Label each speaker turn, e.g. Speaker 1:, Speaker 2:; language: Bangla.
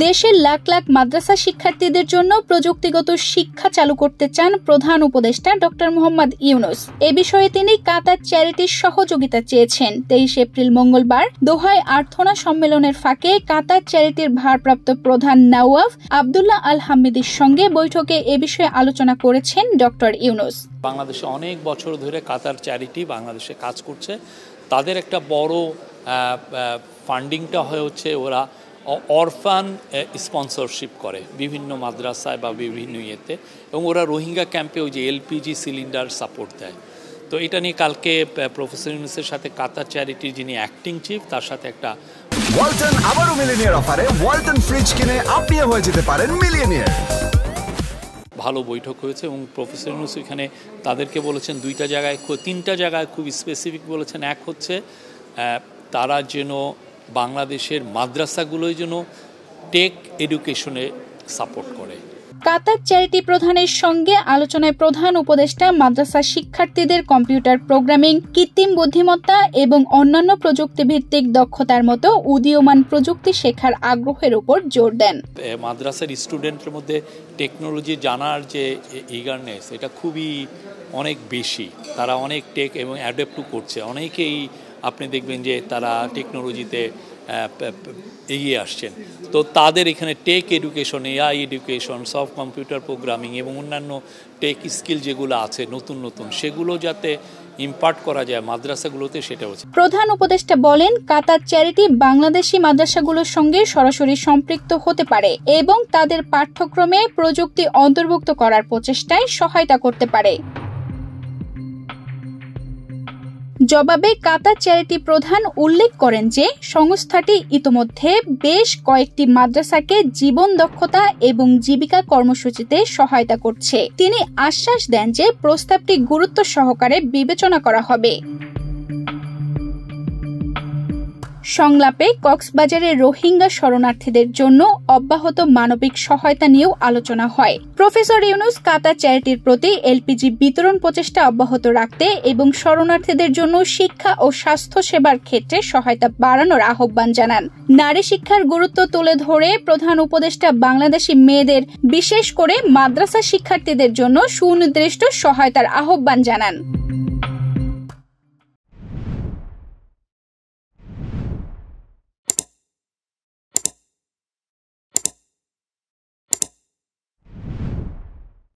Speaker 1: দেশের লাখ লাখ মাদ্রাসা শিক্ষার্থীদের জন্য প্রযুক্তিগত শিক্ষা চালু করতে চান প্রধান উপদেষ্টা ডক্টর মোহাম্মদ ইউনূস। এ বিষয়ে তিনি কাতার চ্যারিটির সহযোগিতা চেয়েছেন। 23 এপ্রিল মঙ্গলবার দোহায় আর্থনা সম্মেলনের ফাঁকে কাতার চ্যারিটির ভারপ্রাপ্ত প্রধান নওয়াফ আব্দুল্লাহ আল হামিদির সঙ্গে বৈঠকে এ বিষয়ে আলোচনা করেছেন ডক্টর ইউনূস।
Speaker 2: বাংলাদেশে অনেক বছর ধরে কাতার চ্যারিটি বাংলাদেশে কাজ করছে। তাদের একটা বড় ফান্ডিংটা হচ্ছে ওরা অরফান স্পন্সরশিপ করে বিভিন্ন মাদ্রাসায় বা বিভিন্ন ইয়েতে, এবং ওরা রোহিঙ্গা ক্যাম্পে ওই যে এলপিজি সিলিন্ডার সাপোর্ট দেয়। তো এটা নিয়ে কালকে প্রফেসর ইউনূসের সাথে কাতার চ্যারিটির যিনি অ্যাক্টিং চিফ তার সাথে একটা
Speaker 3: ওয়ালটন আবারও মিলিয়নিয়ার অফারে ওয়ালটন ফ্রিজ কিনে আপনিও হয়ে যেতে পারেন মিলিয়নিয়ার।
Speaker 2: ভালো বৈঠক হয়েছে এবং প্রফেসর ইউনূস এখানে তাদেরকে বলেছেন তিনটা জায়গায় খুব স্পেসিফিক বলেছেন। এক হচ্ছে তারা যেন বাংলাদেশের মাদ্রাসাগুলোই যেন টেক এডুকেশনে সাপোর্ট করে।
Speaker 1: কাতার চ্যারিটি প্রধানের সঙ্গে আলোচনায় প্রধান উপদেষ্টা মাদ্রাসা শিক্ষার্থীদের কম্পিউটার প্রোগ্রামিং, কৃত্রিম বুদ্ধিমত্তা এবং অন্যান্য প্রযুক্তিভিত্তিক দক্ষতার মতো উদীয়মান প্রযুক্তি শেখার আগ্রহের উপর জোর দেন।
Speaker 2: মাদ্রাসার স্টুডেন্টের মধ্যে টেকনোলজি জানার যে ইগারনেস এটা খুবই অনেক বেশি। তারা অনেক টেক এবং অ্যাডাপ্ট করছে। অনেকেই আপনি দেখবেন যে তারা টেকনোলজিতে এগিয়ে আসছেন। তো তাদের এখানে take education, AI education, soft computer programming এবং অন্যান্য টেক স্কিল যেগুলো আছে নতুন নতুন, সেগুলো যাতে ইম্পার্ট করা যায় মাদ্রাসাগুলোতে, সেটা হচ্ছে।
Speaker 1: প্রধান উপদেষ্টা বলেন, কাতার চ্যারিটি বাংলাদেশি মাদ্রাসাগুলোর সঙ্গে সরাসরি সম্পৃক্ত হতে পারে এবং তাদের পাঠ্যক্রমে প্রযুক্তি অন্তর্ভুক্ত করার প্রচেষ্টায় সহায়তা করতে পারে। জবাবে কাতার চ্যারিটি প্রধান উল্লেখ করেন যে সংস্থাটি ইতোমধ্যে বেশ কয়েকটি মাদ্রাসাকে জীবন দক্ষতা এবং জীবিকা কর্মসূচিতে সহায়তা করছে। তিনি আশ্বাস দেন যে প্রস্তাবটি গুরুত্ব সহকারে বিবেচনা করা হবে। সংলাপে কক্সবাজারের রোহিঙ্গা শরণার্থীদের জন্য অব্যাহত মানবিক সহায়তা নিয়েও আলোচনা হয়। প্রফেসর ইউনূস কাতার চ্যারিটির প্রতি এলপিজি বিতরণ প্রচেষ্টা অব্যাহত রাখতে এবং শরণার্থীদের জন্য শিক্ষা ও স্বাস্থ্য সেবার ক্ষেত্রে সহায়তা বাড়ানোর আহ্বান জানান। নারী শিক্ষার গুরুত্ব তুলে ধরে প্রধান উপদেষ্টা বাংলাদেশি মেয়েদের, বিশেষ করে মাদ্রাসা শিক্ষার্থীদের জন্য সুনির্দিষ্ট সহায়তার আহ্বান জানান।